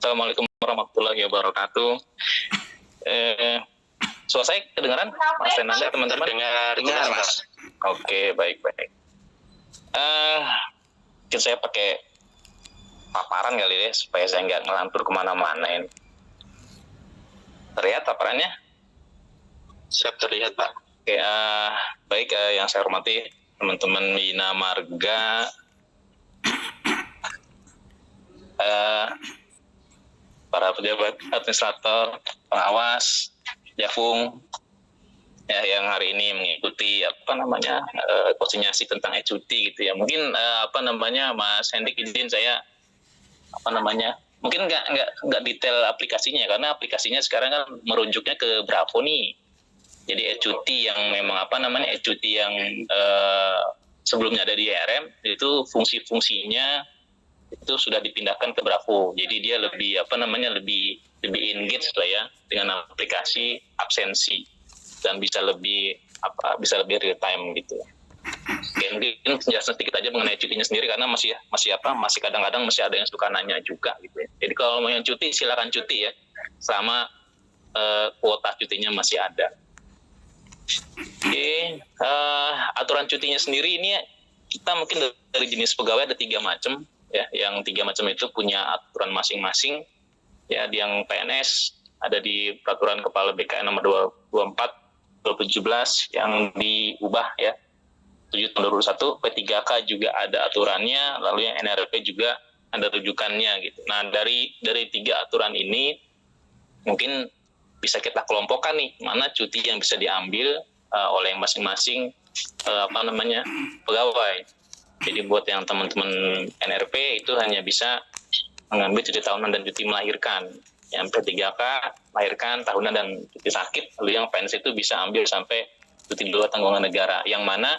Assalamualaikum warahmatullahi wabarakatuh. Suara saya kedengaran, Mas Renanda, teman-teman? Dengar, Mas. Oke, baik. Mungkin saya pakai paparan kali ya, supaya saya nggak ngelantur kemana-mana ini. Terlihat paparannya? Siap, terlihat, Pak. Oke, baik, yang saya hormati teman-teman Bina Marga, para pejabat administrator, pengawas, Jafung, ya, yang hari ini mengikuti konsinyasi tentang e-cuti gitu ya. Mungkin Mas Hendik izin saya mungkin nggak detail aplikasinya, karena aplikasinya sekarang kan merujuknya ke Bravo nih. Jadi e-cuti yang memang e-cuti yang sebelumnya ada di HRM itu fungsi-fungsinya itu sudah dipindahkan ke Bravo. Jadi dia lebih lebih engage lah ya dengan aplikasi absensi dan bisa lebih real time gitu. Mungkin penjelasan sedikit aja mengenai cutinya sendiri, karena masih kadang-kadang masih ada yang suka nanya juga gitu ya. Jadi kalau mau yang cuti silakan cuti ya, selama kuota cutinya masih ada. Oke, aturan cutinya sendiri ini kita mungkin dari jenis pegawai ada 3 macam ya. Yang 3 macam itu punya aturan masing-masing ya. Di yang PNS ada di peraturan kepala BKN nomor 24 2017 yang diubah ya 7 tahun 2021. P3K juga ada aturannya, lalu yang NRP juga ada rujukannya gitu. Nah, dari 3 aturan ini mungkin bisa kita kelompokkan nih mana cuti yang bisa diambil oleh masing-masing pegawai. Jadi buat yang teman-teman NRP itu hanya bisa mengambil cuti tahunan dan cuti melahirkan. Yang P3K melahirkan, tahunan, dan cuti sakit. Lalu yang PNS itu bisa ambil sampai cuti di luar tanggungan negara. Yang mana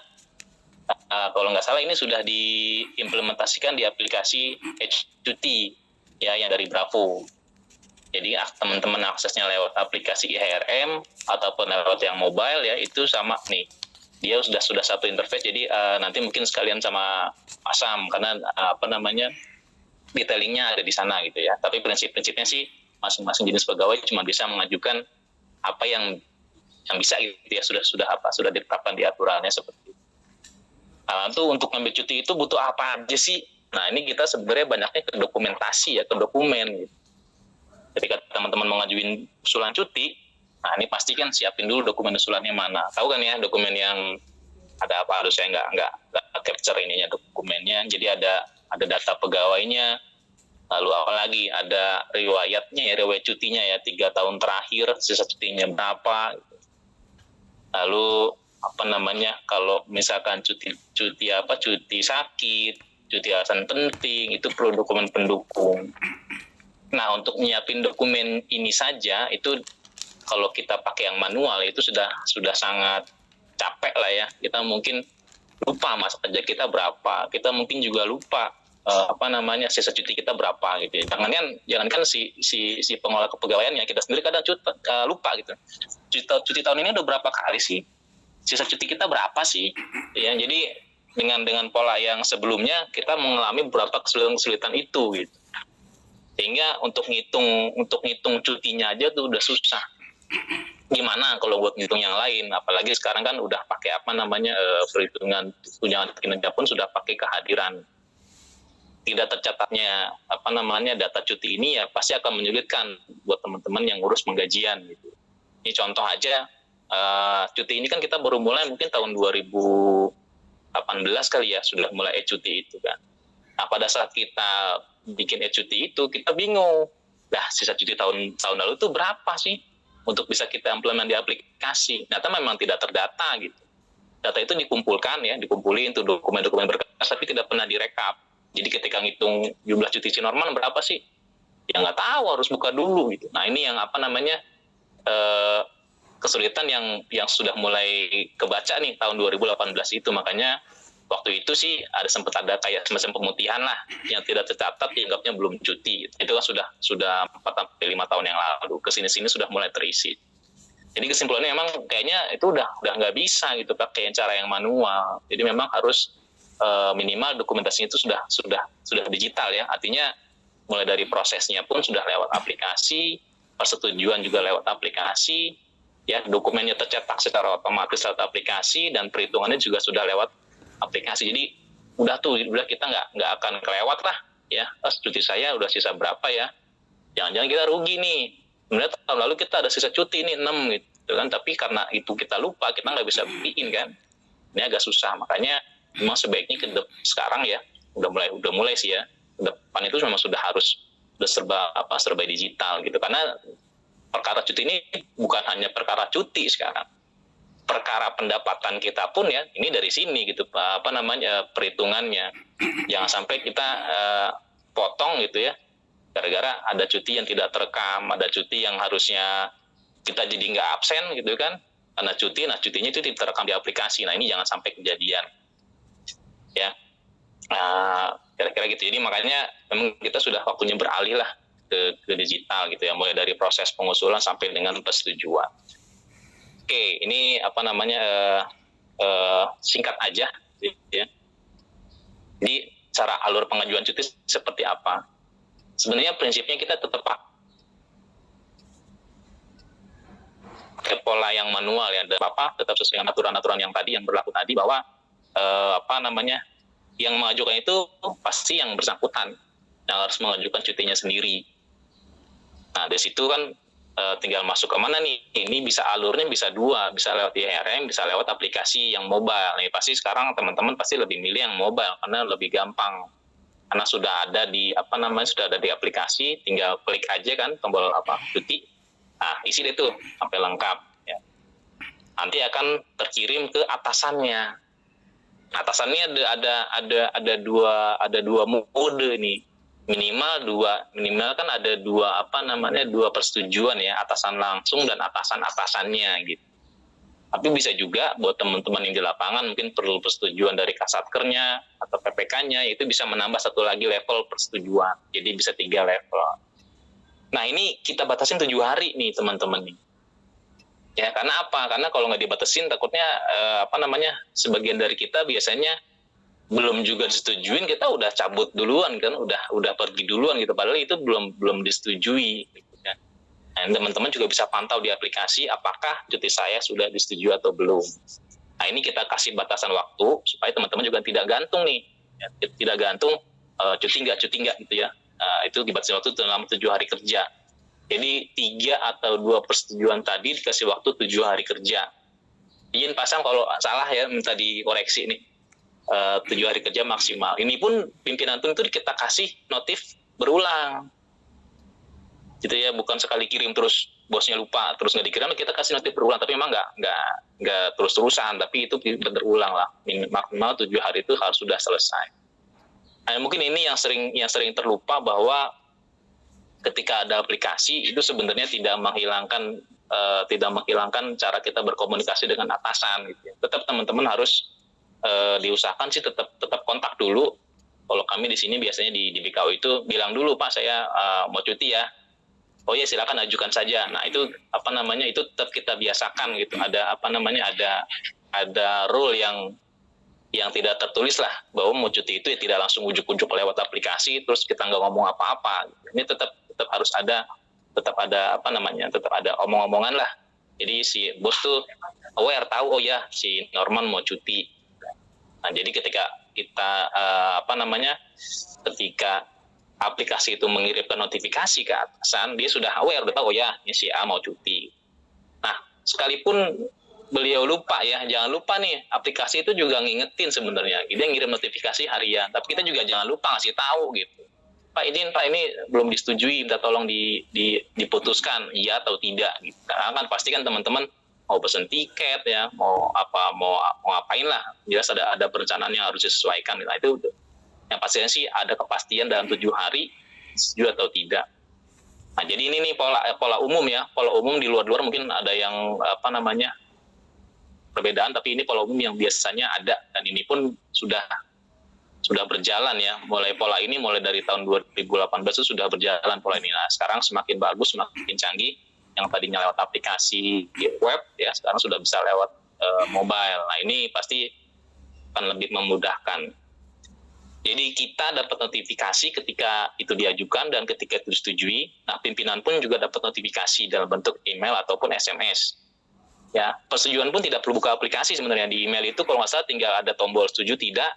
kalau nggak salah ini sudah diimplementasikan di aplikasi e-cuti ya, yang dari Bravo. Jadi teman-teman aksesnya lewat aplikasi IHRM ataupun lewat yang mobile ya, itu sama nih. Dia sudah satu interface. Jadi nanti mungkin sekalian sama Asam, karena detailingnya ada di sana gitu ya. Tapi prinsipnya sih masing-masing jenis pegawai cuma bisa mengajukan apa yang bisa gitu ya, sudah ditetapkan di aturannya seperti itu. Nah, itu untuk ngambil cuti itu butuh apa aja sih? Nah, ini kita sebenarnya banyaknya ke dokumentasi ya, ke dokumen gitu. Ketika teman-teman mengajuin usulan cuti, nah ini pastikan siapin dulu dokumen usulannya mana. Tahu kan ya dokumen yang ada apa? Harus saya nggak capture ininya dokumennya. Jadi ada data pegawainya, lalu apalagi ada riwayatnya ya, riwayat cutinya ya 3 tahun terakhir, sisa cutinya berapa. Gitu. Lalu kalau misalkan cuti sakit, cuti alasan penting, itu perlu dokumen pendukung. Nah, untuk nyiapin dokumen ini saja itu kalau kita pakai yang manual itu sudah sangat capek lah ya. Kita mungkin lupa masa kerja kita berapa. Kita mungkin juga lupa sisa cuti kita berapa gitu ya. Jangankan si pengelola kepegawaiannya, kita sendiri kadang lupa gitu. Cuti tahun ini udah berapa kali sih? Sisa cuti kita berapa sih? Ya, jadi dengan pola yang sebelumnya kita mengalami beberapa kesulitan itu gitu. Sehingga untuk ngitung cutinya aja tuh udah susah. Gimana kalau buat ngitung yang lain? Apalagi sekarang kan udah pakai perhitungan tunjangan kinerja pun sudah pakai kehadiran. Tidak tercatatnya data cuti ini ya pasti akan menyulitkan buat teman-teman yang ngurus penggajian gitu. Ini contoh aja, cuti ini kan kita baru mulai mungkin tahun 2018 kali ya sudah mulai e-cuti itu kan. Nah, pada saat kita bikin e-cuti itu kita bingung. Nah, sisa cuti tahun lalu itu berapa sih untuk bisa kita implement di aplikasi? Ternyata memang tidak terdata gitu. Data itu dikumpulin tuh dokumen-dokumen berkas, tapi tidak pernah direkap. Jadi ketika ngitung jumlah cuti normal berapa sih? Ya nggak tahu, harus buka dulu gitu. Nah, ini yang kesulitan yang sudah mulai kebaca nih tahun 2018 itu. Makanya waktu itu sih sempat ada kayak semacam pemutihan lah yang tidak tercatat, dianggapnya belum cuti. Itu kan sudah 4-5 tahun yang lalu. Kesini-sini sudah mulai terisi. Jadi kesimpulannya memang kayaknya itu udah nggak bisa gitu pakai cara yang manual. Jadi memang harus minimal dokumentasinya itu sudah digital ya. Artinya mulai dari prosesnya pun sudah lewat aplikasi, persetujuan juga lewat aplikasi, ya dokumennya tercetak secara otomatis lewat aplikasi, dan perhitungannya juga sudah lewat aplikasi. Jadi udah kita nggak akan kelewat lah, ya. Cuti saya udah sisa berapa ya? Jangan-jangan kita rugi nih. Sebenarnya tahun lalu kita ada sisa cuti nih 6 gitu kan, tapi karena itu kita lupa, kita nggak bisa beliin kan. Ini agak susah, makanya memang sebaiknya sekarang ya udah mulai sih ya, ke depan itu memang sudah harus serba digital gitu, karena perkara cuti ini bukan hanya perkara cuti sekarang, perkara pendapatan kita pun ya ini dari sini gitu, perhitungannya. Jangan sampai kita potong gitu ya gara-gara ada cuti yang tidak terekam, ada cuti yang harusnya kita jadi nggak absen gitu kan, karena cutinya itu tidak terekam di aplikasi. Nah ini jangan sampai kejadian ya. Kira-kira gitu. Jadi makanya memang kita sudah waktunya beralih lah ke digital gitu ya, mulai dari proses pengusulan sampai dengan persetujuan. Oke, ini singkat aja gitu ya. Jadi cara alur pengajuan cuti seperti apa? Sebenarnya prinsipnya kita tetap pakai pola yang manual ya, tetap sesuai dengan aturan-aturan yang tadi yang berlaku tadi, bahwa yang mengajukan itu pasti yang bersangkutan yang harus mengajukan cutinya sendiri. Nah dari situ kan tinggal masuk ke mana nih? Ini alurnya bisa dua, bisa lewat IRM, bisa lewat aplikasi yang mobile. Nih pasti sekarang teman-teman pasti lebih milih yang mobile karena lebih gampang. Karena sudah ada di aplikasi, tinggal klik aja kan tombol cuti. Nah, isi deh tuh sampai lengkap ya. Nanti akan terkirim ke atasannya. Atasannya ada dua mode nih. Minimal kan ada dua persetujuan ya, atasan langsung dan atasannya gitu. Tapi bisa juga buat teman-teman yang di lapangan mungkin perlu persetujuan dari Kasatkernya atau PPK-nya, itu bisa menambah satu lagi level persetujuan. Jadi bisa 3 level. Nah ini kita batasin 7 hari nih teman-teman nih. Ya karena apa? Karena kalau nggak dibatasin takutnya sebagian dari kita biasanya belum juga disetujuin, kita udah cabut duluan kan, udah pergi duluan gitu, padahal itu belum disetujui gitu kan. Nah, teman-teman juga bisa pantau di aplikasi apakah cuti saya sudah disetujui atau belum. Nah ini kita kasih batasan waktu supaya teman-teman juga tidak gantung nih, ya, tidak gantung cuti nggak gitu ya. Itu dibatasi waktu dalam 7 hari kerja. Jadi 3 atau 2 persetujuan tadi dikasih waktu 7 hari kerja. Izin pasang kalau salah ya minta dikoreksi nih. 7 hari kerja maksimal. Ini pun pimpinan itu kita kasih notif berulang. Gitu ya, bukan sekali kirim terus bosnya lupa terus nggak dikirim, kita kasih notif berulang, tapi memang nggak terus-terusan, tapi itu berulang lah. Maksimal 7 hari itu harus sudah selesai. Nah, mungkin ini yang sering terlupa, bahwa ketika ada aplikasi itu sebenarnya tidak menghilangkan cara kita berkomunikasi dengan atasan gitu ya. Tetap teman-teman harus diusahakan sih tetap kontak dulu. Kalau kami di sini biasanya di BKU itu bilang dulu, Pak saya mau cuti ya. Oh ya silakan ajukan saja. Nah itu itu tetap kita biasakan gitu. Ada rule yang tidak tertulis lah, bahwa mau cuti itu ya tidak langsung ujuk-ujuk lewat aplikasi terus kita nggak ngomong apa-apa. Ini tetap harus ada omong-omongan lah. Jadi si bos tuh aware, tahu oh ya si Norman mau cuti. Nah jadi ketika kita ketika aplikasi itu mengirimkan notifikasi ke atasan, dia sudah aware, udah tahu oh ya ini si A mau cuti. Nah sekalipun beliau lupa ya, jangan lupa nih, aplikasi itu juga ngingetin sebenarnya. Dia ngirim notifikasi harian, tapi kita juga jangan lupa ngasih tahu gitu. Pak ini belum disetujui, minta tolong diputuskan iya atau tidak gitu. Karena kan pasti kan teman-teman mau pesen tiket ya, mau ngapain lah, jelas ada perencanaan yang harus disesuaikan. Nah itu yang pastinya sih ada kepastian dalam 7 hari setuju atau tidak. Nah jadi ini nih pola umum ya, pola umum. Di luar mungkin ada yang perbedaan, tapi ini pola umum yang biasanya ada, dan ini pun sudah berjalan ya. Pola ini mulai dari tahun 2018 itu sudah berjalan pola ini. Nah sekarang semakin bagus, semakin canggih. Yang tadinya lewat aplikasi web ya sekarang sudah bisa lewat mobile. Nah ini pasti akan lebih memudahkan. Jadi kita dapat notifikasi ketika itu diajukan dan ketika itu disetujui. Nah, pimpinan pun juga dapat notifikasi dalam bentuk email ataupun SMS. Ya, persetujuan pun tidak perlu buka aplikasi sebenarnya. Di email itu kalau nggak salah tinggal ada tombol setuju tidak,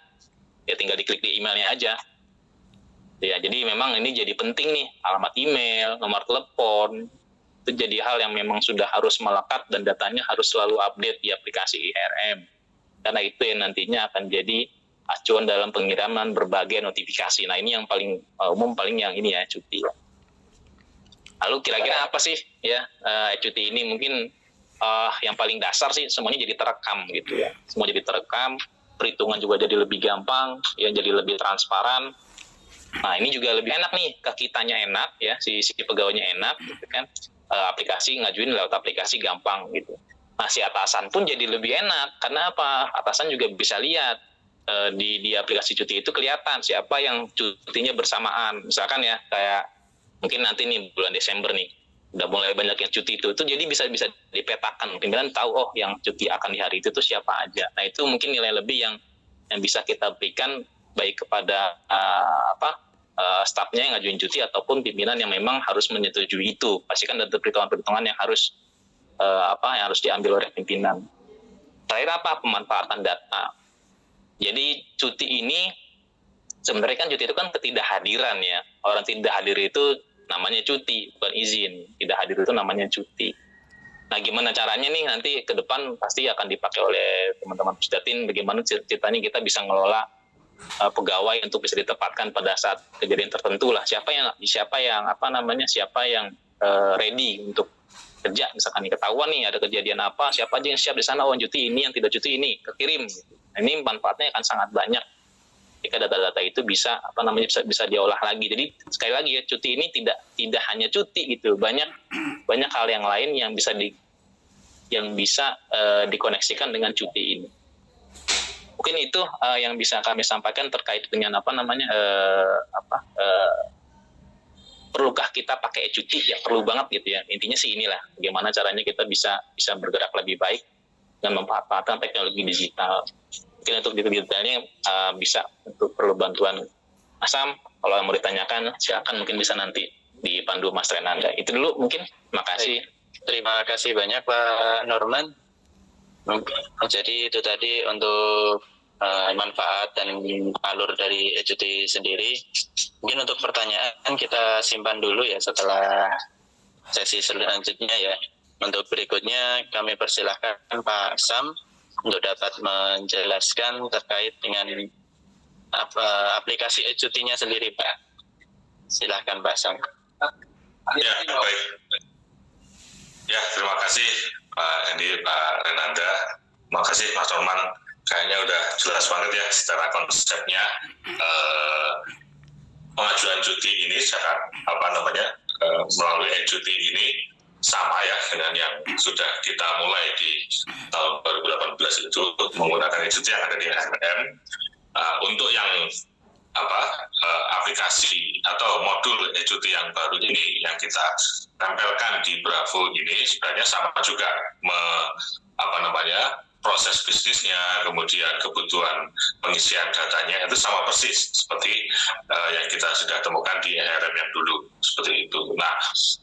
ya tinggal diklik di emailnya aja. Ya, jadi memang ini jadi penting nih, alamat email, nomor telepon, itu jadi hal yang memang sudah harus melekat dan datanya harus selalu update di aplikasi IRM. Karena itu yang nantinya akan jadi acuan dalam pengiriman berbagai notifikasi. Nah, ini yang paling umum, paling yang ini ya, cuti. Lalu kira-kira apa sih ya cuti ini? Mungkin yang paling dasar sih semuanya jadi terekam gitu ya. Semua jadi terekam, perhitungan juga jadi lebih gampang, ya jadi lebih transparan. Nah, ini juga lebih enak nih, ke kitanya enak ya, si pegawainya enak gitu kan. Aplikasi ngajuin lewat aplikasi gampang gitu. Nah, si atasan pun jadi lebih enak. Karena apa? Atasan juga bisa lihat di aplikasi cuti itu kelihatan siapa yang cutinya bersamaan. Misalkan ya, kayak mungkin nanti nih bulan Desember nih, udah mulai banyak yang cuti itu jadi bisa dipetakan. Pimpinan tahu, oh yang cuti akan di hari itu tuh siapa aja. Nah, itu mungkin nilai lebih yang bisa kita berikan baik kepada stafnya yang ngajuin cuti ataupun pimpinan yang memang harus menyetujui itu. Pastikan ada perhitungan-perhitungan yang harus yang harus diambil oleh pimpinan. Terakhir apa? Pemanfaatan data. Jadi cuti ini sebenarnya kan cuti itu kan ketidakhadiran ya. Orang tidak hadir itu namanya cuti, bukan izin. Tidak hadir itu namanya cuti. Nah, gimana caranya nih nanti ke depan pasti akan dipakai oleh teman-teman Pusdatin. Bagaimana ceritanya kita bisa ngelola pegawai untuk bisa ditempatkan pada saat kejadian tertentu lah. Siapa yang ready untuk kerja, misalkan ketahuan nih ada kejadian apa, siapa aja yang siap di sana, oh yang cuti ini, yang tidak cuti ini, kekirim. Nah, ini manfaatnya akan sangat banyak jika data-data itu bisa diolah lagi. Jadi sekali lagi ya, cuti ini tidak hanya cuti gitu, banyak hal yang lain yang bisa dikoneksikan dengan cuti ini. Mungkin itu yang bisa kami sampaikan terkait dengan perlukah kita pakai cuti? Ya perlu banget gitu ya. Intinya sih inilah bagaimana caranya kita bisa bergerak lebih baik dan memanfaatkan teknologi digital. Mungkin untuk detailnya bisa untuk perlu bantuan Mas Sam. Kalau mau ditanyakan silakan, mungkin bisa nanti dipandu Mas Renanda. Itu dulu mungkin. Terima kasih. Terima kasih banyak Pak Norman. Jadi itu tadi untuk manfaat dan alur dari e-cuti sendiri. Mungkin untuk pertanyaan kita simpan dulu ya setelah sesi selanjutnya ya. Untuk berikutnya kami persilahkan Pak Sam untuk dapat menjelaskan terkait dengan aplikasi e-cutinya sendiri, Pak. Silahkan Pak Sam. Ya, baik. Ya, terima kasih Pak Andi, Pak Renanda. Terima kasih Mas Norman. Kayaknya udah jelas banget ya secara konsepnya pengajuan cuti ini secara melalui e-cuti ini sama ya dengan yang sudah kita mulai di tahun 2018 itu menggunakan e-cuti yang ada di IRM. Untuk yang aplikasi atau modul e-cuti yang baru ini yang kita tempelkan di Bravo ini sebenarnya sama juga proses bisnisnya, kemudian kebutuhan pengisian datanya itu sama persis seperti yang kita sudah temukan di IRM yang dulu seperti itu. Nah,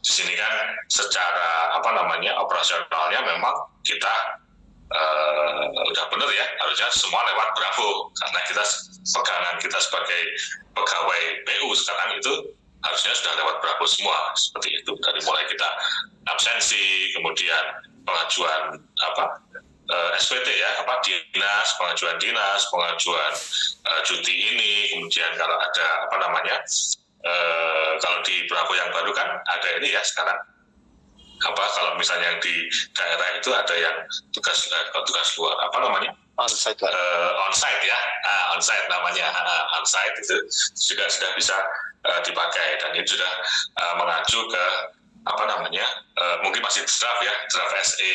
di sini kan secara operasionalnya memang kita udah benar ya, harusnya semua lewat Bravo karena pegangan kita sebagai pegawai PU sekarang itu harusnya sudah lewat Bravo semua seperti itu. Dari mulai kita absensi, kemudian pengajuan SPT ya, pengajuan dinas, pengajuan cuti ini, kemudian kalau ada kalau di Bravo yang baru kan ada ini ya sekarang kalau misalnya yang di daerah itu ada yang tugas luar onsite ya, onsite namanya, onsite itu juga sudah bisa dipakai dan ini sudah mengacu ke mungkin masih draft SE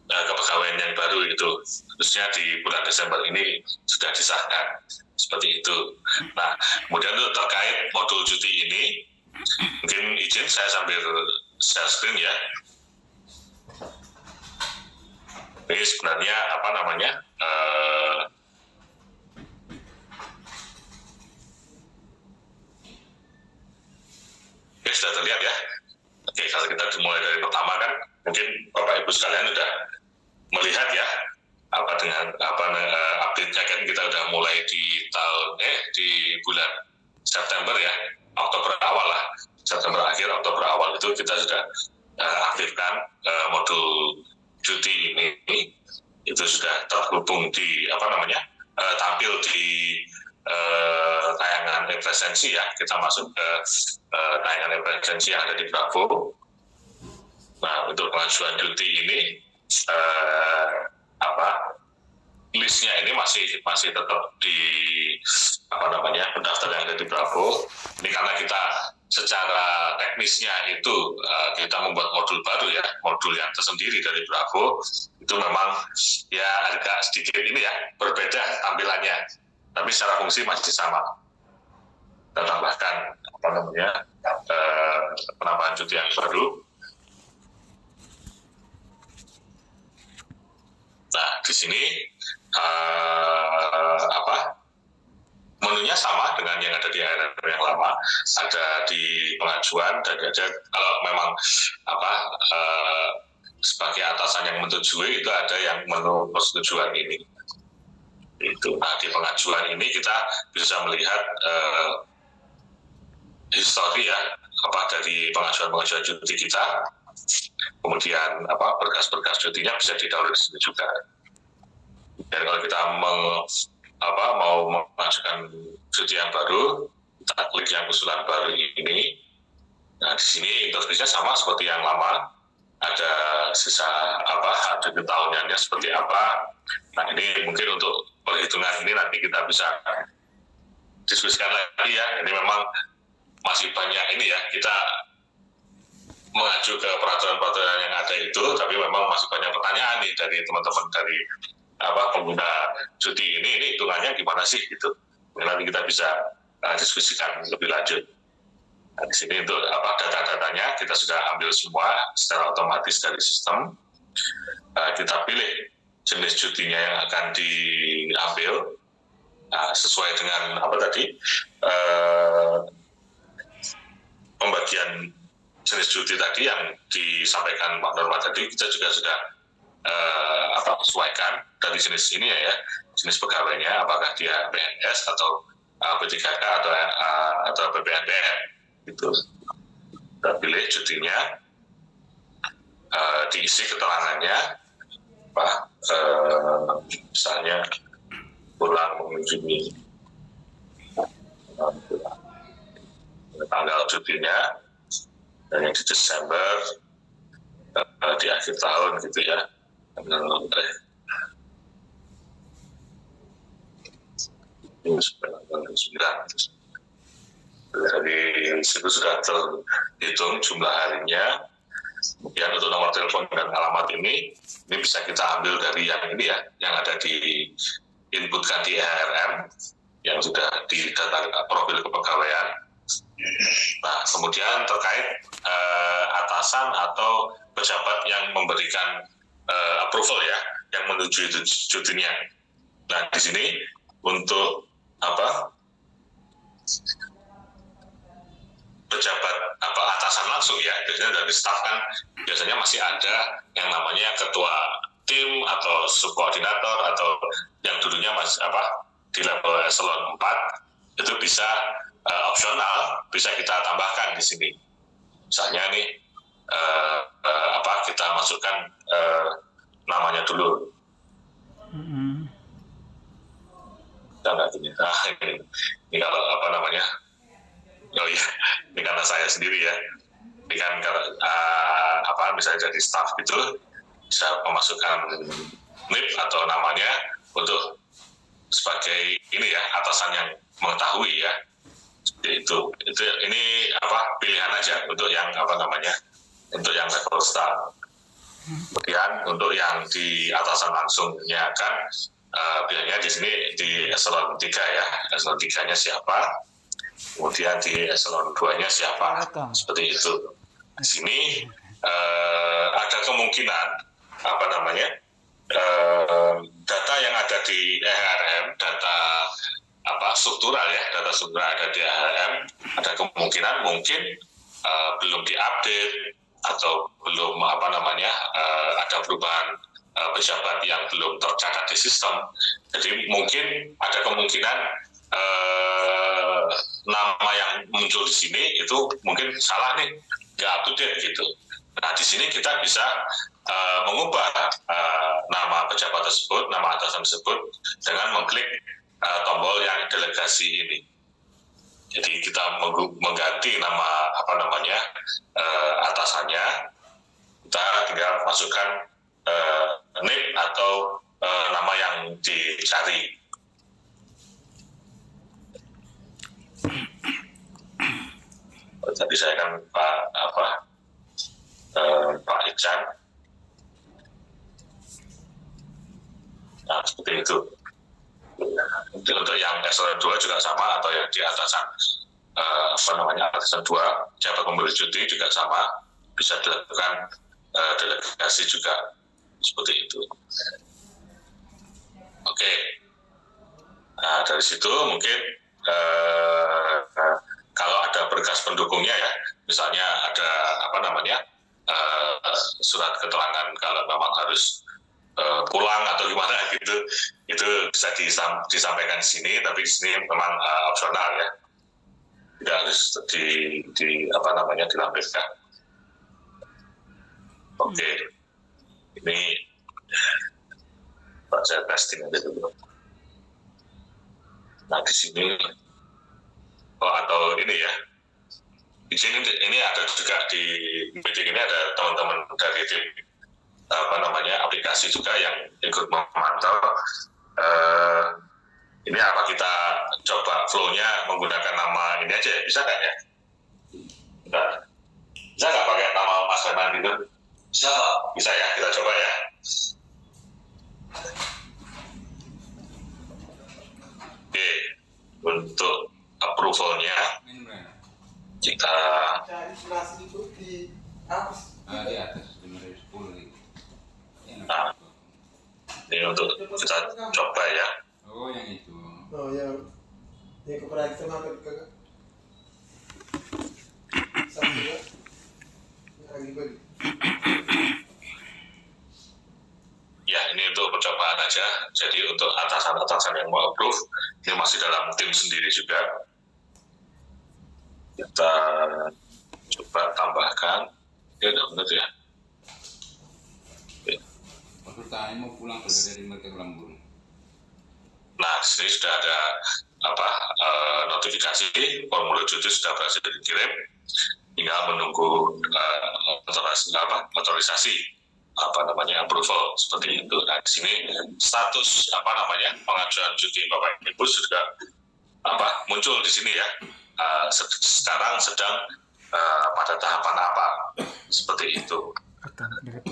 kepegawaian yang baru itu, khususnya di bulan Desember ini sudah disahkan seperti itu. Nah, kemudian untuk terkait modul cuti ini, mungkin izin saya sambil share screen ya. Ini sebenarnya sudah terlihat ya. Oke, kalau kita dimulai dari pertama kan, mungkin Bapak Ibu sekalian sudah melihat ya, update-nya kan kita udah mulai di bulan September ya, Oktober awal lah, September akhir, Oktober awal itu kita sudah aktifkan modul cuti ini, itu sudah terhubung di tampil di tayangan represensi ya, kita masuk ke tayangan represensi yang ada di Bravo. Nah, untuk pengajuan cuti ini listnya ini masih tetap di pendaftar yang ada di Bravo. Ini karena kita secara teknisnya itu kita membuat modul baru ya, modul yang tersendiri dari Bravo, itu memang ya agak sedikit ini ya berbeda tampilannya, tapi secara fungsi masih sama. Kita tambahkan penambahan cuti yang baru. Nah, di sini menunya sama dengan yang ada di RRP yang lama, ada di pengajuan, dan ada kalau memang sebagai atasan yang menyetujui itu ada yang menu persetujuan ini. Itu. Nah, di pengajuan ini kita bisa melihat histori ya dari pengajuan cuti kita. Kemudian berkas-berkas cutinya bisa di-download di sini juga. Dan kalau kita mau mengajukan cuti yang baru, kita klik yang usulan baru ini. Nah, di sini interface-nya sama seperti yang lama. Ada sisa ada tahunannya seperti apa. Nah, ini mungkin untuk perhitungan ini nanti kita bisa diskusikan lagi ya. Ini memang masih banyak ini ya, kita mengacu ke peraturan-peraturan yang ada itu, tapi memang masih banyak pertanyaan nih dari teman-teman dari pengguna cuti ini hitungannya gimana sih gitu. Nanti kita bisa diskusikan lebih lanjut. Nah, di sini untuk data-datanya kita sudah ambil semua secara otomatis dari sistem. Kita pilih jenis cutinya yang akan diambil sesuai dengan pembagian jenis cuti tadi yang disampaikan Pak Norma tadi. Kita juga sudah sesuaikan dari jenis ini ya, jenis pegawainya, apakah dia PNS atau P3K atau PPNBM itu. Kita pilih cutinya, diisi keterangannya, misalnya pulang mengunjungi tanggal cutinya, dan yang di Desember di akhir tahun gitu ya. Dari situ sudah terhitung jumlah harinya. Kemudian untuk nomor telepon dan alamat ini bisa kita ambil dari yang ini ya, yang ada di inputkan di HRM yang sudah di data profil kepegawaian. Nah, kemudian terkait atasan atau pejabat yang memberikan approval ya, yang menuju itu cutinya. Nah, di sini untuk pejabat atasan langsung ya, biasanya dari staf kan biasanya masih ada yang namanya ketua tim atau subkoordinator atau yang dulunya masih di level eselon 4 itu bisa opsional, bisa kita tambahkan di sini. Misalnya nih kita masukkan namanya dulu. Ini kalau oh iya, ini karena saya sendiri ya. Ini kan kalau misalnya jadi staff gitu, bisa memasukkan NIP atau namanya untuk sebagai ini ya, atasan yang mengetahui ya. Itu ini pilihan aja untuk yang untuk yang level staff. Kemudian untuk yang di atasan langsungnya kan biasanya di sini di eselon 3 ya, eselon 3-nya siapa, kemudian di eselon 2-nya siapa, seperti itu. Di sini ada kemungkinan data yang ada di HRM, data struktural ya, data struktural ada di HRM, ada kemungkinan mungkin belum diupdate atau belum ada perubahan pejabat yang belum tercatat di sistem. Jadi mungkin ada kemungkinan nama yang muncul di sini itu mungkin salah nih, nggak up to date gitu. Nah di sini kita bisa mengubah nama pejabat tersebut, nama atasan tersebut dengan mengklik tombol yang delegasi ini. Jadi kita mengganti nama atasannya, kita tinggal masukkan NIP atau nama yang dicari. Tadi saya kan Pak Iksan. Nah, seperti itu. Untuk yang eselon 2 juga sama, atau yang di atasan atasan 2, jabat pemberi cuti juga sama, bisa dilakukan delegasi juga seperti itu. Oke. Nah, dari situ mungkin kalau ada berkas pendukungnya ya, misalnya ada surat keterangan kalau memang harus pulang atau gimana gitu, itu bisa disampaikan di sini, tapi di sini memang opsional ya, tidak harus dilampirkan. Oke, ini saya testing aja dulu. Nah di sini atau ini ya, di sini ini ada juga di meeting ini ada teman-teman dari tim aplikasi juga yang ikut memantau. Ini apa kita coba flow-nya menggunakan nama ini aja ya? Bisa nggak ya? Bisa nggak pakai nama Mas Herman gitu? Bisa ya, kita coba ya. Oke, untuk approval-nya kita di atas benar 10 nih. Nah, ini untuk kita coba ya. Oh yang itu. Oh yang kepada sama ke satu ya lagi bagi. Ya ini untuk percobaan aja. Jadi untuk atasan-atasan yang mau approve, ini masih dalam tim sendiri juga. Kita coba tambahkan. Ya udah benar ya. Pertanyaan mau pulang dari mereka Lambung. Nah, di sini sudah ada notifikasi formulir cuti sudah berhasil dikirim, tinggal menunggu otorisasi approval seperti itu. Nah, di sini status pengajuan cuti Bapak Ibu sudah muncul di sini ya. Sekarang sedang pada tahapan apa seperti itu.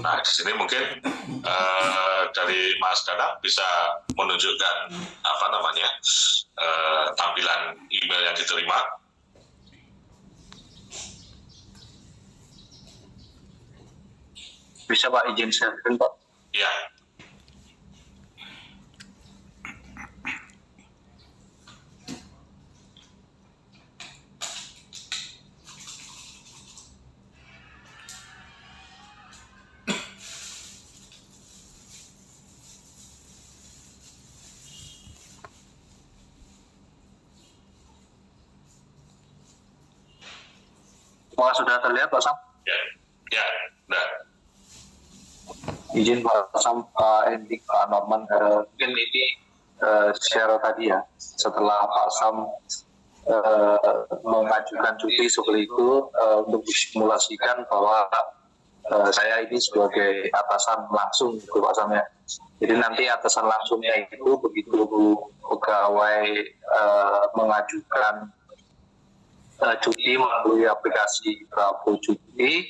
Nah di sini mungkin dari Mas Danang bisa menunjukkan tampilan email yang diterima. Bisa Pak, izin share Pak. Ya. Apakah sudah terlihat Pak Sam? Ya, udah. Izin Pak Sam, Pak Endik, Pak Norman, mungkin ini share tadi ya, setelah Pak Sam mengajukan cuti seperti itu untuk disimulasikan bahwa saya ini sebagai atasan langsung gitu Pak Sam ya. Jadi nanti atasan langsungnya itu begitu pegawai mengajukan cuti melalui aplikasi Bravo Cuti,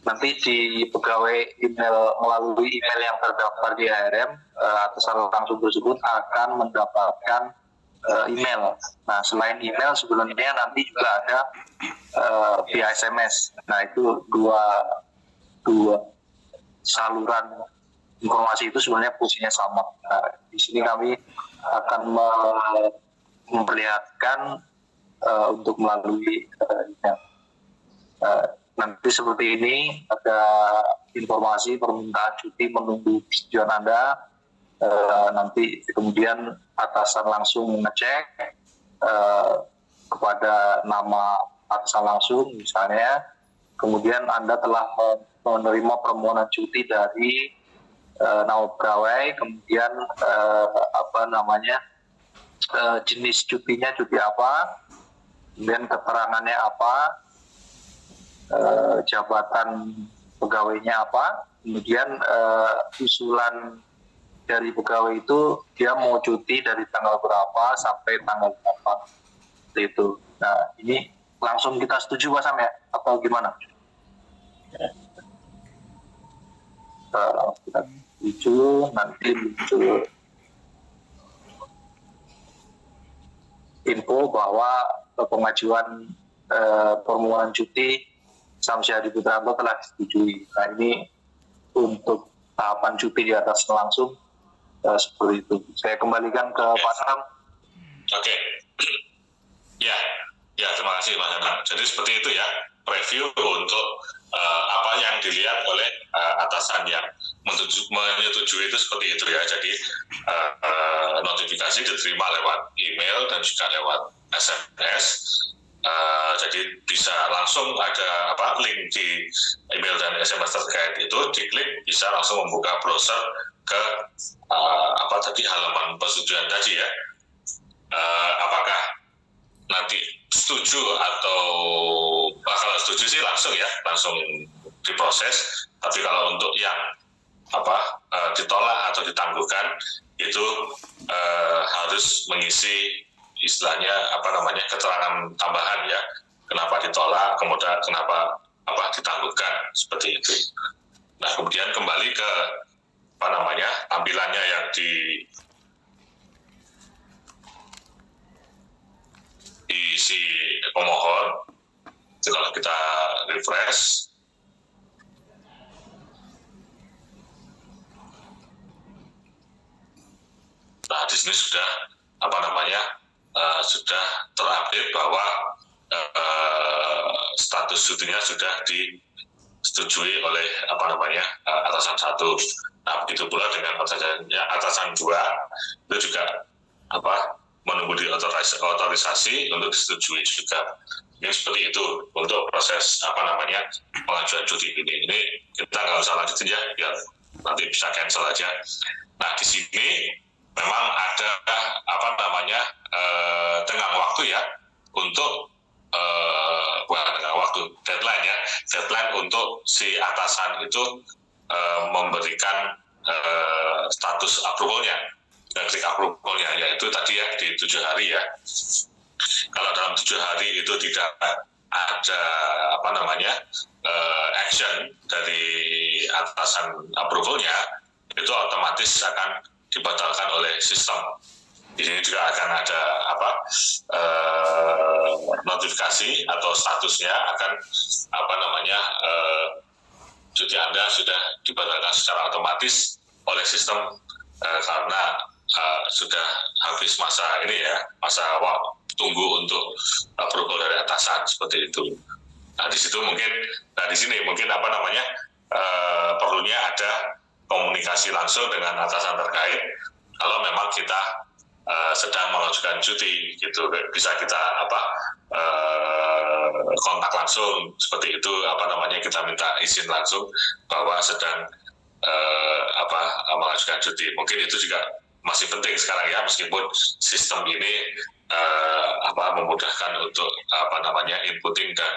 nanti di pegawai email melalui email yang terdaftar di HRM, atasan langsung tersebut akan mendapatkan email. Nah selain email sebelumnya nanti juga ada via SMS. Nah itu dua saluran informasi itu sebenarnya fungsinya sama. Nah, di sini kami akan memperlihatkan untuk melalui email. Nanti seperti ini, ada informasi permintaan cuti menunggu persetujuan Anda. Nanti kemudian atasan langsung mengecek kepada nama atasan langsung misalnya, kemudian Anda telah menerima permohonan cuti dari nama pegawai, kemudian jenis cutinya cuti apa, kemudian keterangannya apa, jabatan pegawainya apa, kemudian usulan dari pegawai itu dia mau cuti dari tanggal berapa sampai tanggal berapa, seperti itu. Nah, ini langsung kita setuju Pak Sam ya, atau gimana? Kita setuju, nanti muncul info bahwa pengajuan permohonan cuti Samsyadi Putranto telah disetujui. Nah, ini untuk tahapan cuti di atas langsung seperti itu. Saya kembalikan ke Pak Sam. Oke. Ya, terima kasih Mas Anang. Jadi seperti itu ya, review untuk apa yang dilihat oleh atasan yang menyetujui itu seperti itu ya. Jadi notifikasi diterima lewat email dan juga lewat SMS. Jadi bisa langsung ada link di email dan SMS terkait itu, diklik bisa langsung membuka browser ke halaman persetujuan tadi ya. Apakah nanti setuju atau kalau setuju sih langsung diproses. Tapi kalau untuk yang ditolak atau ditangguhkan itu harus mengisi istilahnya keterangan tambahan ya, kenapa ditolak, kemudian kenapa ditangguhkan, seperti itu. Nah, kemudian kembali ke tampilannya yang diisi pemohon. Jadi kalau kita refresh, nah di sini sudah sudah terupdate bahwa status cutinya sudah disetujui oleh atasan 1. Nah, begitu pula dengan atasan 2 itu juga menunggu otorisasi untuk disetujui juga. Ini seperti itu untuk proses pengajuan cuti ini. Ini kita nggak usah lanjutin ya, biar nanti bisa cancel aja. Nah, di sini memang ada tenggang waktu ya untuk deadline untuk si atasan itu memberikan status approvalnya, klik approvalnya, yaitu tadi ya di 7 hari ya. Kalau dalam 7 hari itu tidak ada action dari atasan approvalnya, itu otomatis akan dibatalkan oleh sistem. Di sini juga akan ada notifikasi atau statusnya akan cuti Anda sudah dibatalkan secara otomatis oleh sistem karena sudah habis masa tunggu untuk approval dari atasan, seperti itu. Nah, di sini mungkin perlunya ada komunikasi langsung dengan atasan terkait. Kalau memang kita sedang mengajukan cuti, gitu, bisa kita kontak langsung seperti itu, kita minta izin langsung bahwa sedang mengajukan cuti. Mungkin itu juga masih penting sekarang ya, meskipun sistem ini memudahkan untuk inputting dan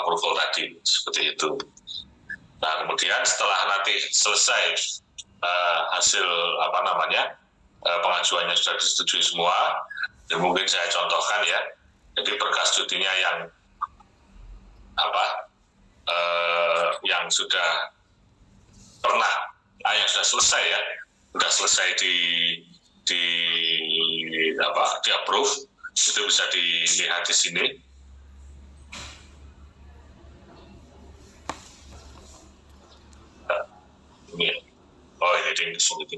approval tadi, seperti itu. Nah, kemudian setelah nanti selesai hasil pengajuannya sudah disetujui semua, ya mungkin saya contohkan ya. Jadi berkas cutinya yang sudah yang sudah selesai ya, sudah selesai di approve, itu bisa dilihat di sini. Ini di sini.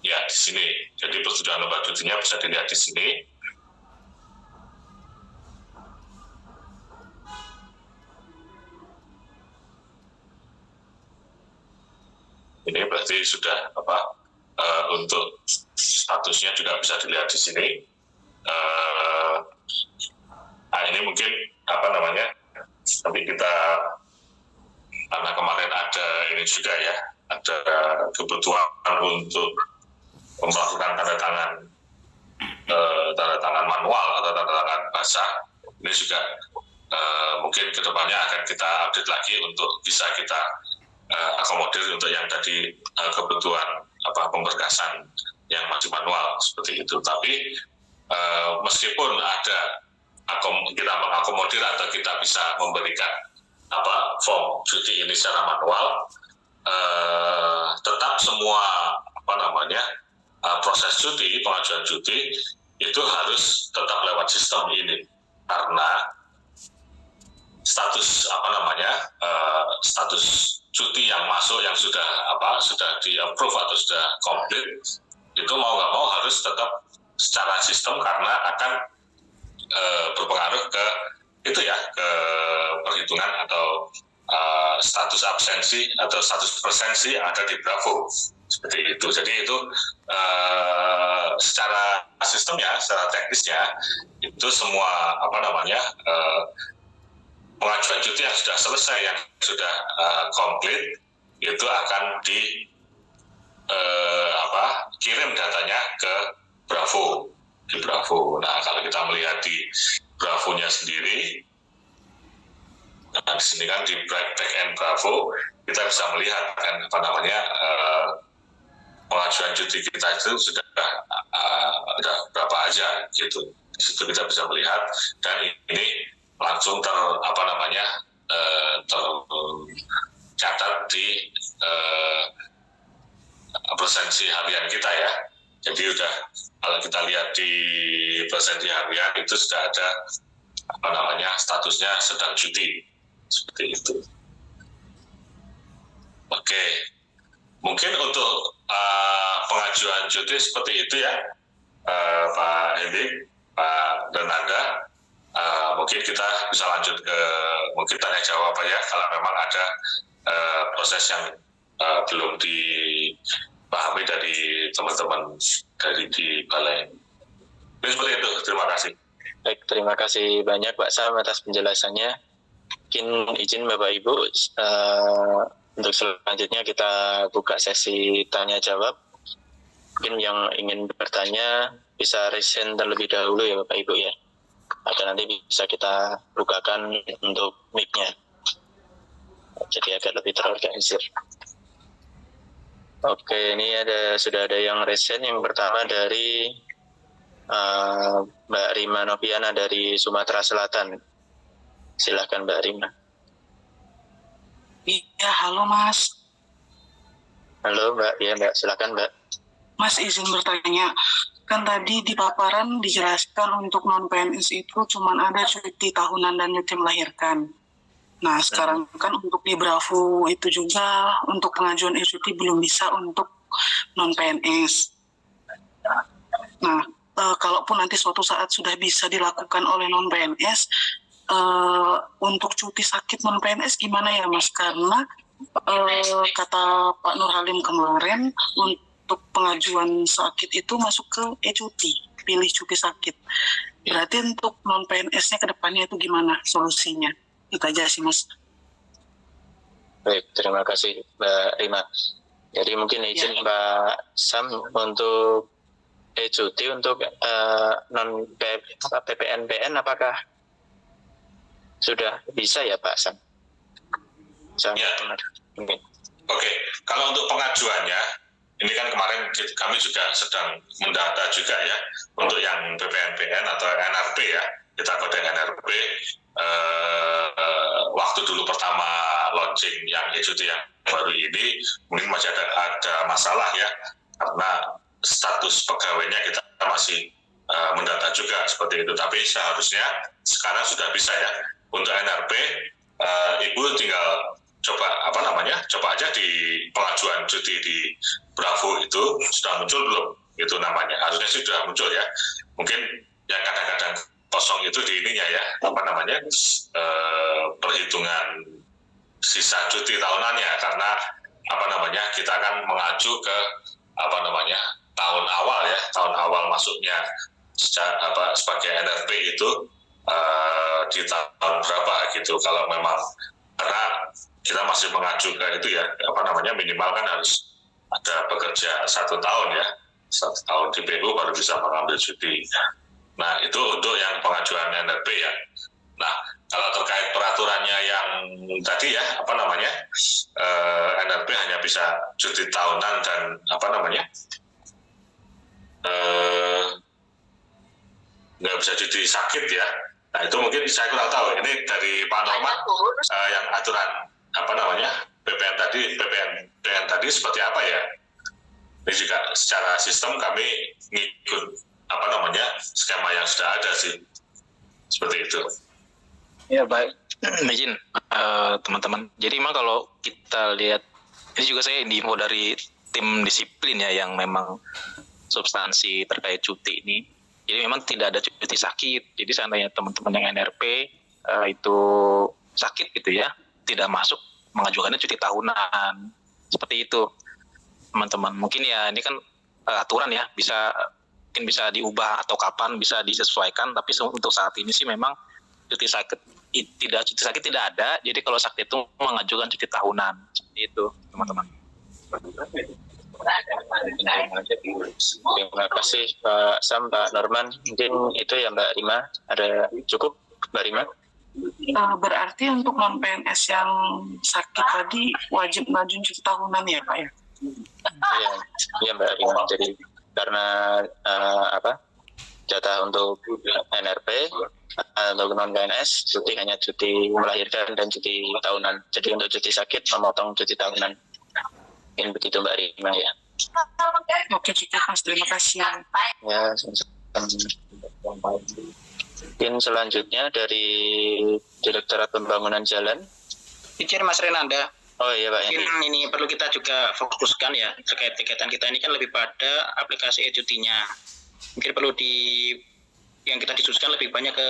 Ya, di sini. Jadi persetujuan lembar cutinya bisa dilihat di sini. berarti sudah untuk statusnya juga bisa dilihat di sini. Ini mungkin nanti kita, karena kemarin ada ini juga ya, ada kebutuhan untuk melakukan tanda tangan manual atau tanda tangan basah. Ini juga mungkin kedepannya akan kita update lagi untuk bisa kita akomodir untuk yang tadi kebutuhan pemberkasan yang masih manual seperti itu. Tapi meskipun ada kita mengakomodir atau kita bisa memberikan form cuti ini secara manual, tetap semua proses cuti, pengajuan cuti itu harus tetap lewat sistem ini, karena status status cuti yang masuk yang sudah di approve atau sudah komplit itu mau nggak mau harus tetap secara sistem, karena akan berpengaruh ke ke perhitungan atau status absensi atau status presensi yang ada di Bravo seperti itu. Jadi itu secara sistemnya, secara teknisnya itu semua pengajuan cuti yang sudah selesai, yang sudah komplit itu akan kirim datanya ke Bravo, di Bravo. Nah, kalau kita melihat di Bravo-nya sendiri, nah di sini kan di back-end Bravo kita bisa melihat kan pengajuan cuti kita itu sudah berapa aja gitu. Di situ kita bisa melihat, dan ini langsung tercatat di presensi harian kita ya. Jadi udah, kalau kita lihat di presensi harian itu sudah ada statusnya sedang cuti seperti itu. Oke, mungkin untuk pengajuan cuti seperti itu ya, Pak Hendik, Pak Renanda. Mungkin kita bisa lanjut ke mungkin tanya jawab ya, kalau memang ada proses yang belum dipahami dari teman-teman dari di balai. Ini seperti itu. Terima kasih. Baik, terima kasih banyak Pak Sam atas penjelasannya. Mungkin izin Bapak Ibu, untuk selanjutnya kita buka sesi tanya jawab. Mungkin yang ingin bertanya bisa raise hand terlebih dahulu ya Bapak Ibu ya. Atau nanti bisa kita bukakan untuk mic-nya. Jadi agak lebih terorganisir. Oke, ini sudah ada yang raise hand. Yang pertama dari Mbak Rima Noviana dari Sumatera Selatan. Silakan Mbak Rima. Iya, halo Mas. Halo Mbak, ya Mbak, silakan Mbak. Mas izin bertanya, kan tadi di paparan dijelaskan untuk non-PNS itu cuma ada cuti tahunan dan cuti melahirkan. Nah sekarang kan untuk di Bravo itu juga untuk pengajuan cuti belum bisa untuk non-PNS. Nah kalaupun nanti suatu saat sudah bisa dilakukan oleh non-PNS, untuk cuti sakit non-PNS gimana ya Mas? Karena kata Pak Nur Halim kemarin, untuk pengajuan sakit itu masuk ke cuti, pilih cuti sakit. Berarti untuk non-PNS-nya ke depannya itu gimana solusinya? Itu aja sih Mas. Baik, terima kasih Mbak Rima. Jadi mungkin izin ya. Pak Sam untuk cuti untuk PPNBN apakah sudah bisa ya Pak Sam? Ya. Oke, kalau untuk pengajuannya, ini kan kemarin kami juga sedang mendata juga ya, untuk yang PPNBN atau NRP ya, kita kode NRP, waktu dulu pertama launching yang cuti yang baru ini, mungkin masih ada masalah ya, karena status pegawainya kita masih mendata juga seperti itu, tapi seharusnya sekarang sudah bisa ya. Untuk NRP, Ibu tinggal coba aja di pengajuan cuti di Bravo itu sudah muncul belum? Itu namanya, harusnya sudah muncul ya. Mungkin yang kadang-kadang kosong itu di ininya ya, perhitungan sisa cuti tahunannya, karena kita akan mengacu ke tahun awal masuknya sebagai NRP itu di tahun berapa gitu. Kalau memang karena kita masih mengacu ke itu ya minimal kan harus ada bekerja 1 tahun ya, 1 tahun di PU baru bisa mengambil cuti. Nah itu untuk yang pengajuan NRP ya. Nah kalau terkait peraturannya yang tadi ya NRP hanya bisa cuti tahunan dan nggak bisa cuti sakit ya. Nah itu mungkin saya kurang tahu. Ini dari Pak Norman yang aturan PPN tadi seperti apa ya? Ini juga secara sistem kami ngikut skema yang sudah ada sih, seperti itu. Ya baik, izin teman-teman. Jadi memang kalau kita lihat, ini juga saya info dari tim disiplin ya yang memang substansi terkait cuti ini. Jadi memang tidak ada cuti sakit. Jadi seandainya teman-teman yang NRP itu sakit gitu ya, tidak masuk mengajukannya cuti tahunan. Seperti itu teman-teman. Mungkin ya ini kan aturan ya, mungkin bisa diubah atau kapan bisa disesuaikan. Tapi untuk saat ini sih memang cuti sakit tidak ada. Jadi kalau sakit itu mengajukan cuti tahunan. Seperti itu teman-teman. Terima kasih Pak Sam, Pak Norman. Mungkin itu ya Mbak Rima. Ada cukup Mbak Rima? Berarti untuk non PNS yang sakit tadi wajib ngajuin cuti tahunan ya Pak ya? Iya Mbak Rima. Jadi karena jatah untuk NRP untuk non PNS cuti hanya cuti melahirkan dan cuti tahunan. Jadi untuk cuti sakit memotong cuti tahunan. Mungkin begitu Mbak Rima ya. Oke cukup Mas, terima kasih. Ya, mungkin selanjutnya dari Direktorat Pembangunan Jalan. Izin Mas Renanda. Oh iya Pak. Mungkin ini perlu kita juga fokuskan ya terkait kegiatan kita ini kan lebih pada aplikasi e-cutinya. Mungkin perlu yang kita diskusikan lebih banyak ke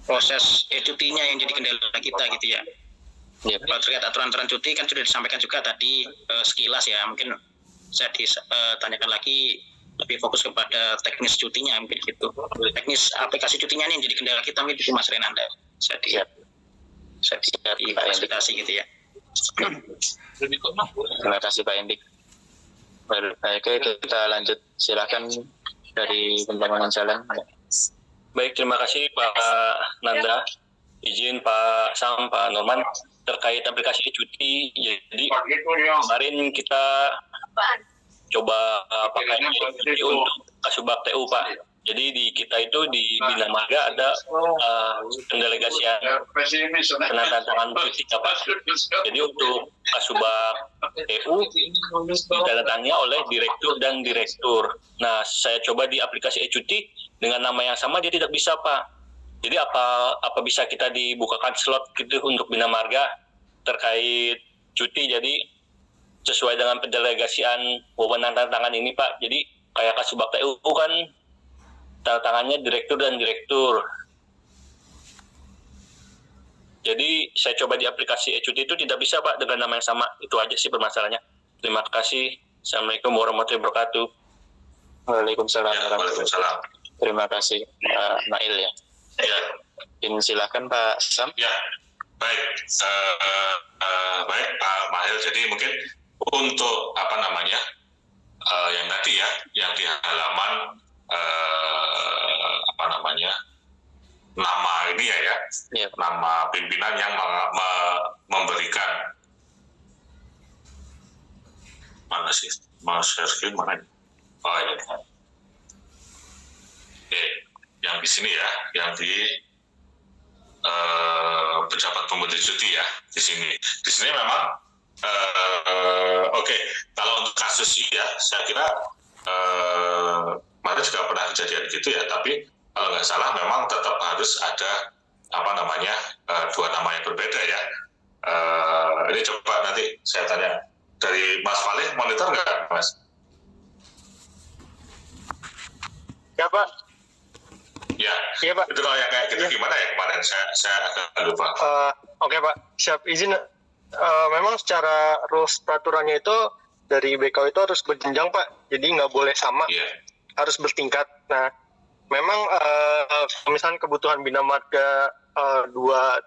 proses e-cutinya yang jadi kendala kita gitu ya. Ya, kalau terkait aturan-aturan cuti kan sudah disampaikan juga tadi sekilas ya, mungkin saya ditanyakan lagi lebih fokus kepada teknis cutinya mungkin gitu, teknis aplikasi cutinya ini yang jadi kendala kita mungkin itu Mas Renanda saya difasilitasi gitu ya. Terima kasih Pak Endik. Oke, kita lanjut, silakan dari Pembangunan Jalan. Baik, terima kasih Pak Nanda. Izin Pak Sam, Pak Norman, terkait aplikasi cuti. Jadi kemarin kita coba pakai cuti untuk Kasubag TU Pak. Jadi di kita itu di Bina Marga ada pendelegasian penandatangan cuti Pak. Jadi untuk Kasubag TU ditandatangani oleh direktur dan direktur. Nah, saya coba di aplikasi e-cuti dengan nama yang sama dia tidak bisa Pak. Jadi apa bisa kita dibukakan slot gitu untuk Bina Marga terkait cuti, jadi sesuai dengan pendelegasian wewenang tantangan ini Pak. Jadi kayak Kasubag TU kan tantangannya direktur dan direktur. Jadi saya coba di aplikasi e-cuti itu tidak bisa Pak dengan nama yang sama. Itu aja sih permasalahannya. Terima kasih. Assalamualaikum warahmatullahi wabarakatuh. Waalaikumsalam. Waalaikumsalam. Terima kasih Pak Nail ya. Ya. Silakan Pak Sam. Ya, baik. Baik Pak Mahil. Jadi mungkin untuk yang tadi ya, yang di halaman nama ini ya, nama pimpinan yang memberikan mana sih, Mas Hervin mana? Oh ini. Oke, yang di sini ya, yang di pejabat pemberi cuti ya, di sini memang oke. Kalau untuk kasus ya, saya kira kemarin juga pernah kejadian gitu ya, tapi kalau nggak salah memang tetap harus ada dua nama yang berbeda ya. Ini coba nanti saya tanya dari Mas Falih, monitor nggak Mas? Ya Pak. Ya, iya, Pak. Itu kalau yang kayak gitu gimana ya kemarin? Saya agak lupa. Oke Pak, siap. Izin memang secara rules peraturannya itu dari BKW itu harus berjenjang Pak, jadi nggak boleh sama, harus bertingkat. Nah, memang misalnya kebutuhan Bina Marga dua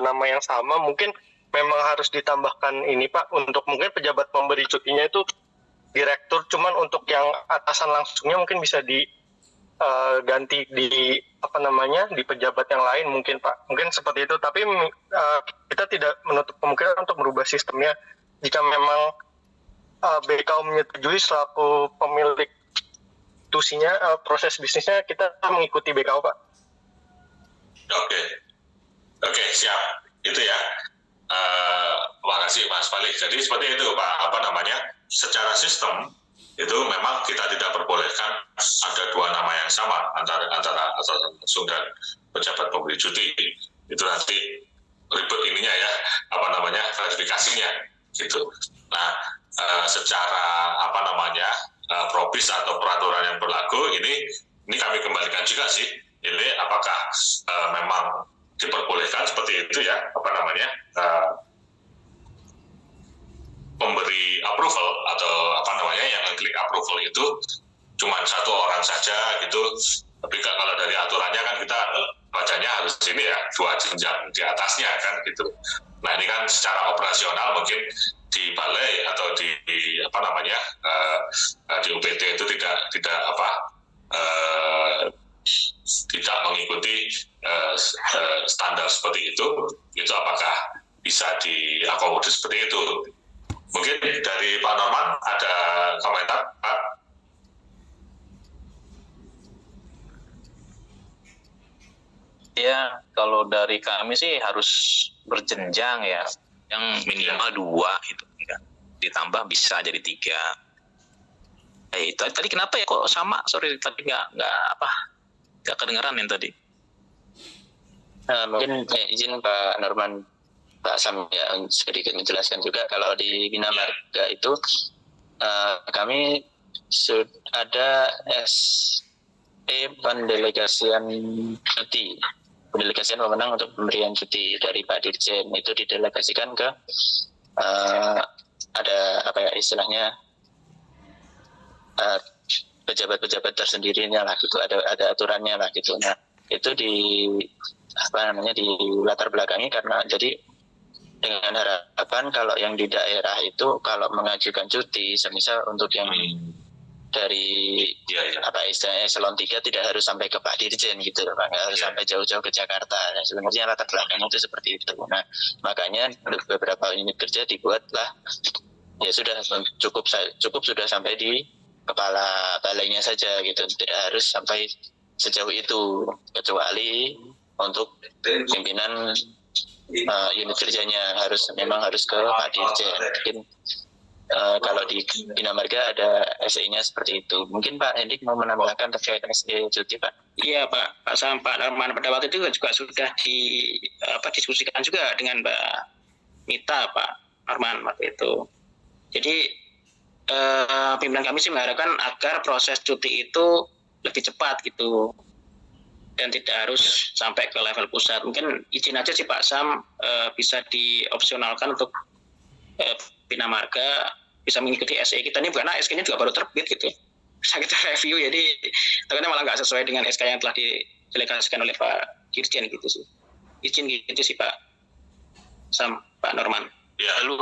nama yang sama, mungkin memang harus ditambahkan ini Pak, untuk mungkin pejabat pemberi cutinya itu direktur, cuman untuk yang atasan langsungnya mungkin bisa ganti di di pejabat yang lain mungkin Pak, mungkin seperti itu. Tapi kita tidak menutup kemungkinan untuk merubah sistemnya jika memang BKU menyetujui selaku pemilik institusinya, proses bisnisnya kita mengikuti BKU Pak. Oke, siap itu ya. Makasih Mas Falik. Jadi seperti itu Pak, secara sistem itu memang kita tidak perbolehkan ada dua nama yang sama antara langsung dan pejabat pemberi cuti. Itu nanti ribet ininya ya, verifikasinya gitu. Nah, secara propis atau peraturan yang berlaku ini kami kembalikan juga sih. Ini apakah memang diperbolehkan seperti itu ya, pemberi approval atau yang klik approval itu cuma satu orang saja gitu. Tapi kalau dari aturannya kan kita bacanya harus ini ya, dua jenjang di atasnya kan gitu. Nah, ini kan secara operasional mungkin di balai atau di UPT itu tidak mengikuti standar seperti itu apakah bisa diakomodir seperti itu? Mungkin dari Pak Norman ada komentar, Pak? Ya, kalau dari kami sih harus berjenjang ya, yang minimal 2 gitu kan. Ditambah bisa jadi 3. Itu tadi kenapa ya kok sama? Sorry tadi nggak kedengaran yang tadi. Mungkin izin Pak Norman, Pak Sam ya sedikit menjelaskan juga. Kalau di Bina Marga itu kami sudah ada SP pendelegasian wewenang untuk pemberian cuti dari Pak Dirjen, itu didelegasikan ke pejabat-pejabat tersendirinya lah gitu, ada aturannya lah gitu. Nah, itu di latar belakangi karena jadi dengan harapan kalau yang di daerah itu kalau mengajukan cuti, semisal untuk yang dari istilahnya eselon 3 tidak harus sampai ke Pak Dirjen gitu, Pak, nggak harus sampai jauh-jauh ke Jakarta. Nah, sebenarnya latar belakangnya itu seperti itu. Nah, makanya beberapa unit kerja dibuatlah ya sudah cukup sudah sampai di kepala balainya saja gitu, tidak harus sampai sejauh itu, kecuali untuk pimpinan unit kerjanya memang harus ke Pak Dirjen. Mungkin kalau di Bina Marga ada SE-nya seperti itu. Mungkin Pak Hendik mau menambahkan terkait SE cuti Pak? Iya Pak Sam, Pak Norman pada waktu itu juga sudah diskusikan juga dengan Mbak Mita, Pak Norman waktu itu. Jadi pimpinan kami sih mengharapkan agar proses cuti itu lebih cepat gitu dan tidak harus sampai ke level pusat. Mungkin izin aja sih Pak Sam bisa diopsionalkan untuk Bina Marga bisa mengikuti SE kita ini, karena SK-nya juga baru terbit gitu. Bisa kita review, jadi takutnya malah nggak sesuai dengan SK yang telah didelegasikan oleh Pak Dirjen gitu sih. Izin gitu sih Pak Sam, Pak Norman. Ya, halo.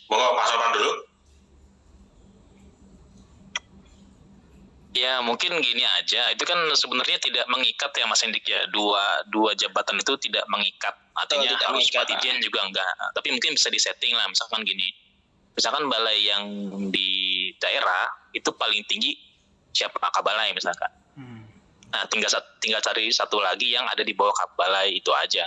Mau Pak Norman dulu? Ya mungkin gini aja, itu kan sebenarnya tidak mengikat ya Mas Hendik ya, dua jabatan itu tidak mengikat, artinya harus Pak Dirjen juga enggak, tapi mungkin bisa disetting lah, misalkan gini, misalkan balai yang di daerah itu paling tinggi siapa Kabalai misalkan, nah tinggal cari satu lagi yang ada di bawah Kabalai itu aja.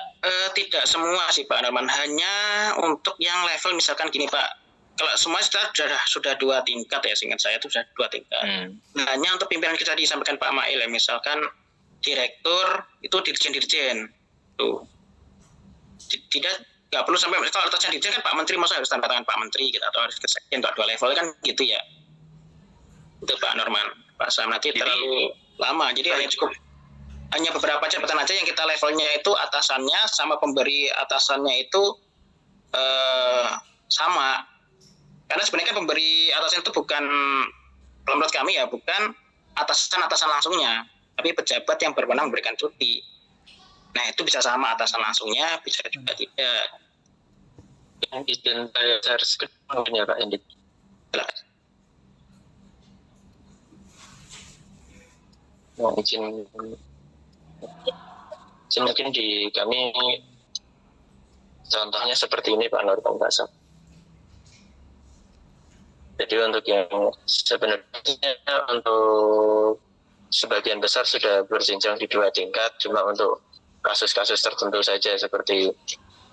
Tidak semua sih Pak Norman, hanya untuk yang level misalkan gini Pak. Kalau semua sudah 2 tingkat ya, seingat saya itu sudah 2 tingkat. Nah, hanya untuk pimpinan kita disampaikan Pak Mail ya, misalkan direktur itu dirjen tuh. Nggak perlu sampai, kalau atasnya dirjen kan Pak Menteri, masa harus tanda tangan Pak Menteri gitu, atau harus ke sekjen atau 2 level kan gitu ya. Itu Pak Norman, Pak Sam nanti terlalu lama, jadi hanya cukup hanya beberapa jabatan aja yang kita levelnya itu atasannya sama pemberi atasannya itu sama. Karena sebenarnya kan pemberi atasan itu bukan, menurut kami ya, bukan atasan langsungnya, tapi pejabat yang berwenang memberikan cuti. Nah itu bisa sama atasan langsungnya, bisa juga tidak. Yang izin saya harus punya Pak Endi. Nah, izin mungkin di kami contohnya seperti ini Pak Nur Pembasa. Jadi untuk yang sebenarnya untuk sebagian besar sudah berjenjang di 2 tingkat, cuma untuk kasus-kasus tertentu saja seperti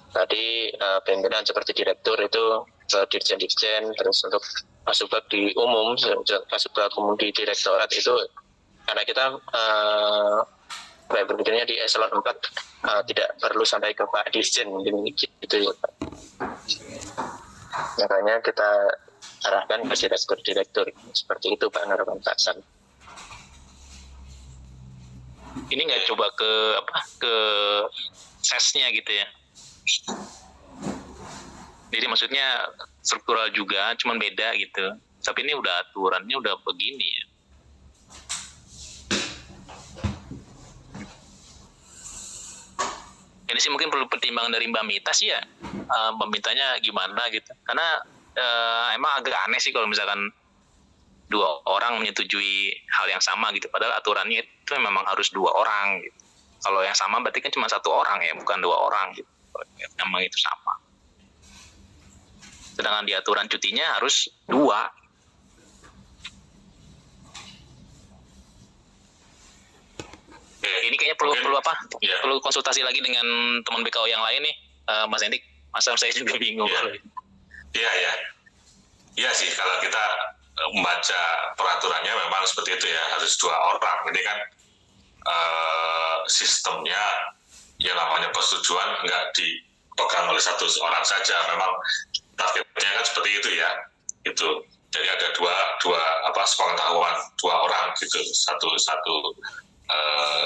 tadi pimpinan seperti direktur itu dirjen-dirjen, terus untuk kasubag di umum, kasubag umum di direktorat itu karena kita berpikirnya di eselon 4 tidak perlu sampai ke Pak Dirjen mungkin gitu ya Pak. Makanya kita arahkan ke direktur seperti itu Pak Narawan Taksan. Ini nggak coba ke sesnya gitu ya? Jadi maksudnya struktural juga, cuman beda gitu. Tapi ini udah aturannya udah begini ya. Ini sih mungkin perlu pertimbangan dari Mbak Mita sih ya, Mbak Mitanya gimana gitu. Karena emang agak aneh sih kalau misalkan 2 orang menyetujui hal yang sama gitu. Padahal aturannya itu memang harus 2 orang gitu. Kalau yang sama berarti kan cuma 1 orang ya, bukan 2 orang gitu. Memang itu sama. Sedangkan di aturan cutinya harus 2. Ini kayaknya perlu apa? Ya. Perlu konsultasi lagi dengan teman BKO yang lain nih, Mas Hendik. Masa saya juga bingung. Iya sih, kalau kita membaca peraturannya memang seperti itu ya, harus 2 orang. Ini kan sistemnya yang namanya persetujuan nggak dipegang oleh 1 orang saja. Memang targetnya kan seperti itu ya. Itu. Jadi ada dua sepengetahuan 2 orang gitu, satu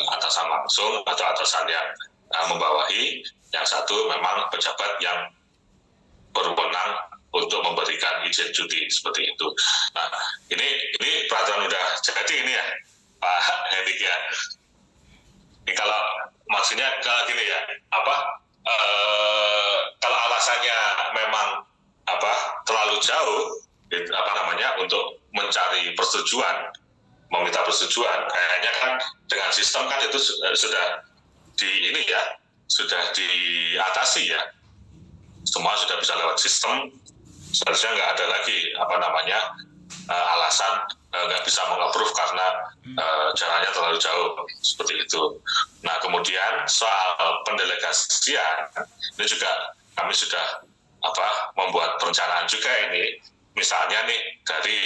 atasan langsung atau atasan yang membawahi, yang satu memang pejabat yang berwenang untuk memberikan izin cuti seperti itu. Nah, ini peraturan udah jadi ini ya, Pak Hendik ya. Ini kalau maksudnya kalau gini ya, kalau alasannya memang terlalu jauh, untuk mencari persetujuan, meminta persetujuan, kayaknya kan dengan sistem kan itu sudah diatasi ya. Semua sudah bisa lewat sistem, seharusnya nggak ada lagi alasan nggak bisa meng-approve karena jaraknya terlalu jauh seperti itu. Nah kemudian soal pendelegasian ini juga kami sudah membuat perencanaan juga ini, misalnya nih dari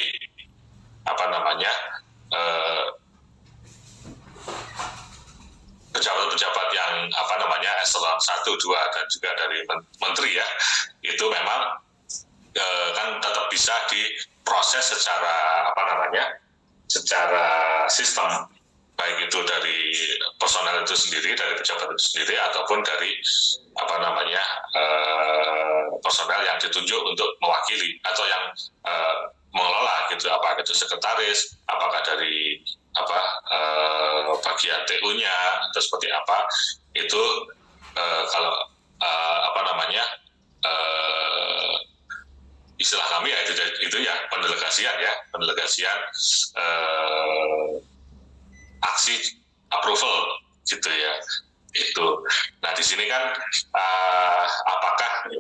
pejabat-pejabat yang eselon 1, 2 dan juga dari menteri ya, itu memang kan tetap bisa diproses secara sistem, baik itu dari personel itu sendiri, dari pejabat itu sendiri, ataupun dari personel yang ditunjuk untuk mewakili atau yang mengelola gitu, apakah itu sekretaris, apakah dari bagian TU-nya atau seperti apa, itu kalau istilah kami ya itu ya pendelegasian aksi approval gitu ya itu. Nah di sini kan apakah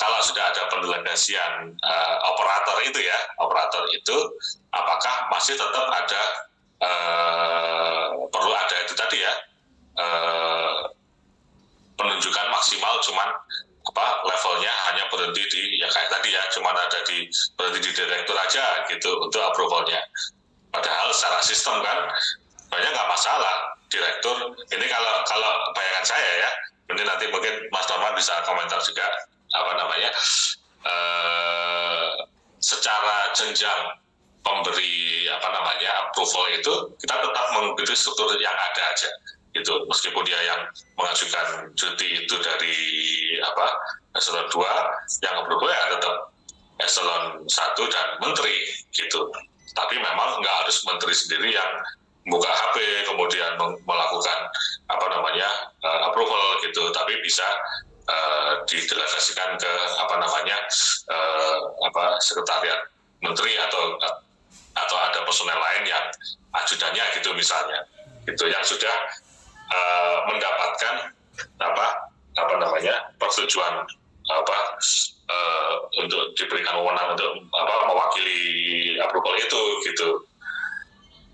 kalau sudah ada pendelegasian operator itu apakah masih tetap ada perlu ada itu tadi ya penunjukan maksimal cuman levelnya hanya berhenti di ya kayak tadi ya, cuman ada berhenti di direktur aja gitu untuk approvalnya. Padahal secara sistem kan banyak nggak masalah direktur. Ini kalau bayangan saya ya, ini nanti mungkin Mas Norman bisa komentar juga secara jenjang pemberi approval itu kita tetap mengikuti struktur yang ada aja. gitu. Meskipun dia yang mengajukan cuti itu dari eselon 2, yang approval ya tetap eselon 1 dan menteri gitu. Tapi memang nggak harus menteri sendiri yang buka HP kemudian melakukan approval gitu, tapi bisa didelegasikan ke sekretariat menteri atau ada personel lain yang ajudannya gitu misalnya, gitu yang sudah mendapatkan persetujuan untuk diberikan wewenang untuk mewakili approval itu gitu.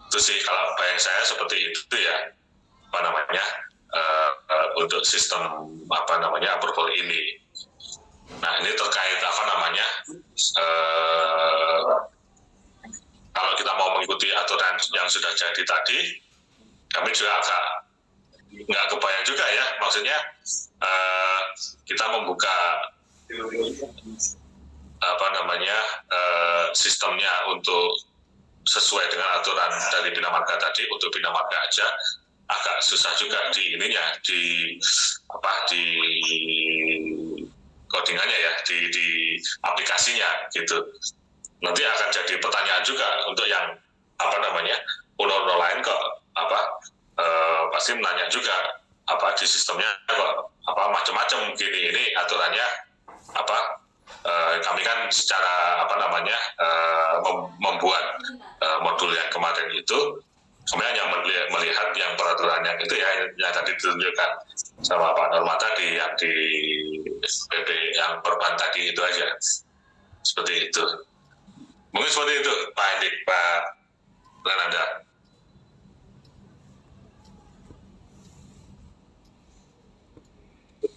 Itu sih kalau bayang saya seperti itu ya, untuk sistem approval ini. Nah, ini terkait kalau kita mau mengikuti aturan yang sudah jadi tadi, kami juga agak nggak kebayang juga ya, maksudnya kita membuka sistemnya untuk sesuai dengan aturan dari Bina Marga tadi, untuk Bina Marga aja agak susah juga di codingannya ya, di aplikasinya gitu. Nanti akan jadi pertanyaan juga untuk yang uno-uno lain kok pasti menanya juga di sistemnya kok macam-macam gini, ini aturannya kami kan secara membuat modul yang kemarin itu kami hanya melihat yang peraturan yang itu ya, yang tadi ditunjukkan sama Pak Norma tadi, yang di PP yang perban tadi itu aja, seperti itu. Mungkin seperti itu Pak Hendik, Pak Lananda.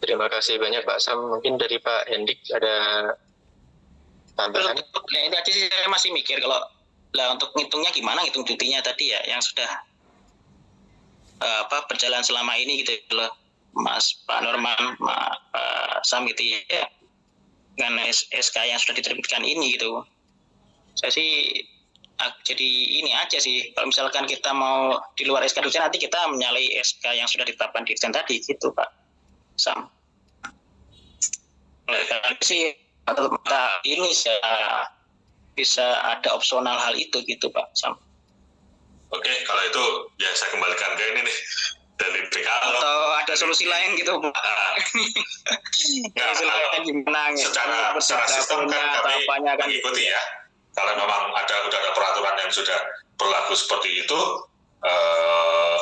Terima kasih banyak Pak Sam. Mungkin dari Pak Hendik ada tambahan? Ini aja sih, saya masih mikir kalau untuk ngitungnya gimana, ngitung cutinya tadi ya, yang sudah berjalan selama ini gitu loh, Mas Pak Norman, Pak Sam gitu ya, dengan SK yang sudah diterbitkan ini gitu. Saya sih jadi ini aja sih, kalau misalkan kita mau di luar SK Dirjen, nanti kita menyalahi SK yang sudah ditetapkan Dirjen tadi gitu Pak Sam. Karena sih ini bisa ada opsional hal itu gitu Pak Sam. Oke, kalau itu ya saya kembalikan ke ini nih dari BKO. Atau ada solusi lain gitu Pak. Solusi lain gimana? Secara sistem kan kami mengikuti ya. Kalau memang udah ada peraturan yang sudah berlaku seperti itu,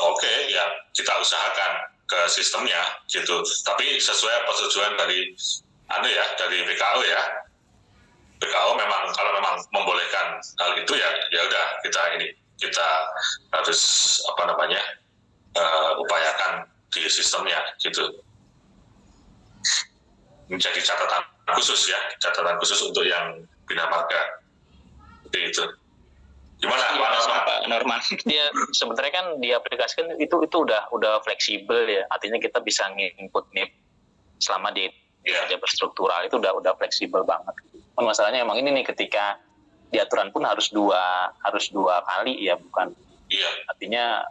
oke, ya kita usahakan ke sistemnya gitu. Tapi sesuai persetujuan dari dari BKO ya. BKO memang kalau memang membolehkan hal itu ya udah kita harus upayakan di sistemnya gitu. Menjadi catatan khusus untuk yang Bina Marga. Seperti itu. Gimana Pak Norman? Dia sebenarnya kan diaplikasikan itu udah fleksibel ya. Artinya kita bisa nginput NIP selama di kerja berstruktural, itu udah fleksibel banget. Masalahnya emang ini nih, ketika di aturan pun harus dua kali ya, bukan? Iya. Artinya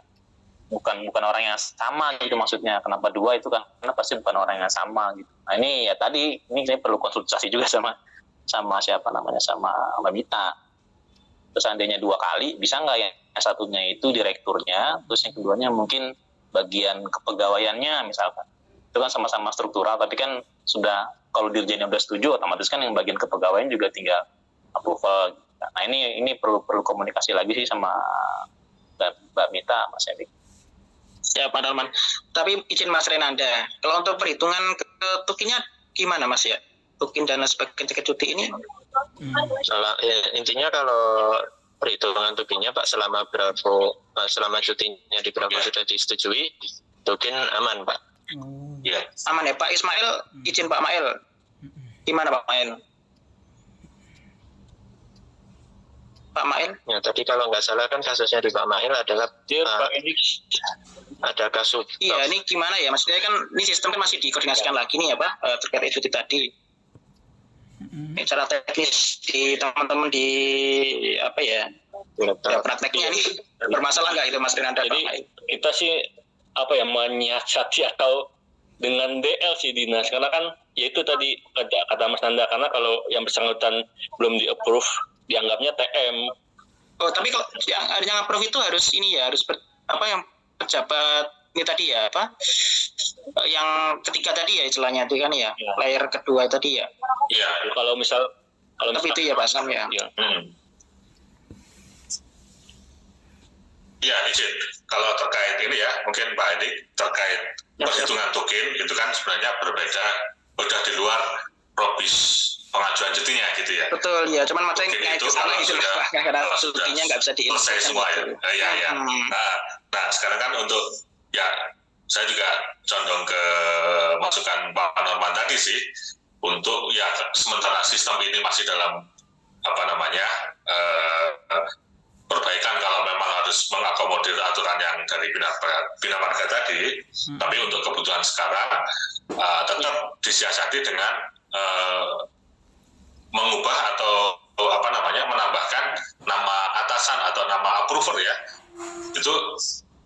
bukan orang yang sama gitu maksudnya. Kenapa dua itu kan? Karena pasti bukan orang yang sama gitu. Nah ini ya tadi ini saya perlu konsultasi juga sama siapa namanya, sama Mbak Mita. Terus seandainya 2 kali, bisa nggak yang satunya itu direkturnya, terus yang keduanya mungkin bagian kepegawaiannya misalkan. Itu kan sama-sama struktural, tapi kan sudah, kalau dirjennya udah setuju, otomatis kan yang bagian kepegawaian juga tinggal approval. Nah ini perlu komunikasi lagi sih sama Mbak Mita, Mas Erik. Ya Pak Dalman, tapi izin Mas Renanda, kalau untuk perhitungan tukinya gimana Mas ya? Tukin dana sebagai tiket cuti ini? Intinya kalau perhitungan tukinya Pak, selama cutinya di Bravo sudah disetujui, tukin aman Pak. Ya. Aman ya Pak Ismail, izin Pak Mail. Gimana Pak Mail? Pak Mail? Ya tadi kalau nggak salah kan kasusnya di Pak Mail adalah ada kasus. Iya, ini gimana ya? Maksudnya kan ini sistem kan masih dikoordinasikan lagi nih ya Pak, terkait itu tadi. Cara teknis di teman-teman di prakteknya ini bermasalah nggak itu Mas Renanda? Jadi kita sih menyiasati atau dengan DL sih dinas, karena kan ya itu tadi kata Mas Nanda, karena kalau yang bersangkutan belum di approve dianggapnya TM. Oh, tapi kalau yang approve itu harus ini ya, harus yang pejabat ini tadi ya, yang ketiga tadi ya istilahnya itu kan ya, layer kedua tadi ya. Iya. Kalau misal tapi itu ya Pak Sam ya. Ya, izin. Kalau terkait ini ya, mungkin Pak Edi, terkait perhitungan token, itu kan sebenarnya berbeda, udah di luar probis pengajuan cutinya gitu ya. Betul ya, cuman macam itu kalau sudah cutinya nggak bisa selesai semua ya. Ya. Nah, sekarang kan untuk, ya saya juga condong ke masukan Pak Norman tadi sih, untuk ya sementara sistem ini masih dalam perbaikan kalau memang harus mengakomodir aturan yang dari Bina Marga tadi, tapi untuk kebutuhan sekarang tetap disiasati dengan mengubah atau menambahkan nama atasan atau nama approver ya. Itu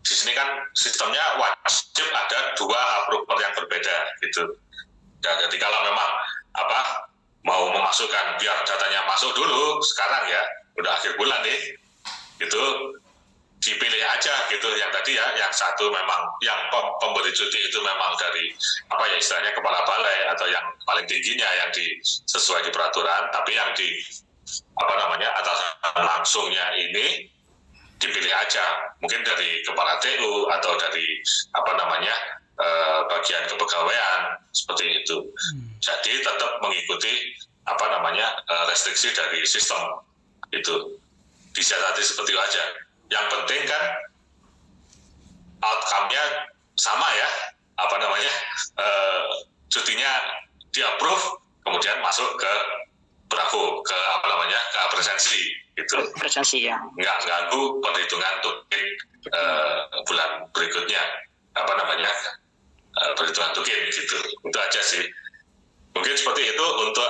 di sini kan sistemnya wajib ada 2 approver yang berbeda gitu. Ya, jadi kalau memang mau memasukkan biar datanya masuk dulu sekarang ya, udah akhir bulan nih, itu dipilih aja gitu. Yang tadi ya, yang satu memang yang pemberi cuti itu memang dari istilahnya kepala balai atau yang paling tingginya yang sesuai di peraturan, tapi yang di atasan langsungnya ini dipilih aja, mungkin dari kepala TU atau dari bagian kepegawaian seperti itu. Jadi tetap mengikuti restriksi dari sistem itu, disiasati seperti itu aja. Yang penting kan outcome-nya sama ya, cutinya di-approve, kemudian masuk ke Bravo, ke ke presensi gitu. Presensi ya. Nggak ganggu perhitungan token bulan berikutnya, perhitungan token gitu. Itu aja sih. Mungkin seperti itu untuk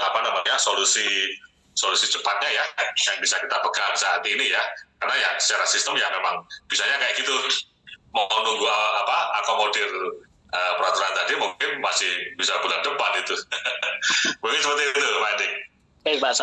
solusi cepatnya ya, yang bisa kita pegang saat ini ya. Karena ya secara sistem ya memang bisanya kayak gitu. Mau nunggu akomodir peraturan tadi mungkin masih bisa bulan depan itu. Mungkin seperti itu Pak Edi. Baik Pak Sam.